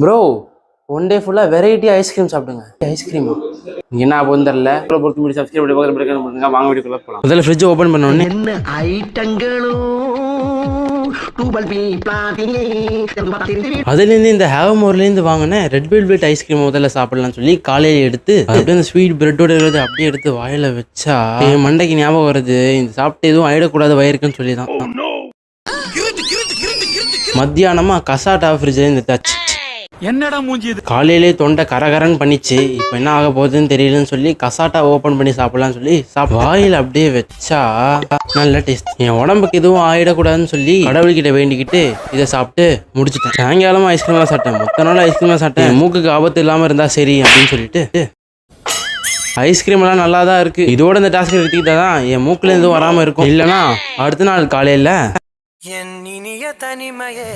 Bro one day ஃபுல்லாக variety ice cream சாப்பிடுங்க. ஐஸ்கிரீமா என்ன ஆகும் தெரியல. பொறுத்து முடி சப்ஸ்கிரைப் பண்ணி வாங்க வீடியோக்குள்ள போகலாம். முதல்ல ஃப்ரிட்ஜ் ஓப்பன் பண்ணோன்னே என்ன ஐட்டங்களும் அதுலேருந்து இந்த ஹேவ் மோர்லேருந்து வாங்கினேன் ரெட் வெல்வெட் ஐஸ்கிரீம் முதல்ல சாப்பிடலாம்னு சொல்லி காலையில் எடுத்து அப்படியே அந்த ஸ்வீட் பிரெட்டோட இருக்கிறது அப்படியே எடுத்து வாயில வச்சா என் மண்டைக்கு ஞாபகம் வருது இந்த சாப்பிட்டு எதுவும் ஆயிடக்கூடாது வயிறுக்குன்னு சொல்லி தான். மத்தியானமா கசாட்டா ஃப்ரிட்ஜ் இந்த டச் என்னடா மூஞ்சி இது காலையிலே தொண்டை கரகரன்னு பண்ணிச்சு. இப்போ என்ன ஆக போகுதுன்னு தெரியலன்னு சொல்லி கசாட்டா ஓப்பன் பண்ணி சாப்பிடலாம்னு சொல்லி வாயில் அப்படியே வச்சா நல்ல டேஸ்ட். என் உடம்புக்கு எதுவும் ஆயிடக்கூடாதுன்னு சொல்லி கடவுள்கிட்ட வேண்டிக்கிட்டு இதை சாப்பிட்டு முடிச்சுட்டேன். சாயங்காலமா ஐஸ்கிரீம்லாம் சாப்பிட்டேன். மொத்த நாள் ஐஸ்கிரீம்லாம் சாப்பிட்டேன். மூக்குக்கு ஆபத்து இல்லாமல் இருந்தா சரி அப்படின்னு சொல்லிட்டு ஐஸ்கிரீம் எல்லாம் நல்லா தான் இருக்கு. இதோட இந்த டாஸ்க் எடுத்துக்கிட்டா தான் என் மூக்குல எதுவும் வராமல் இருக்கும். இல்லைன்னா அடுத்த நாள் காலையில என் இனிய தனிமையே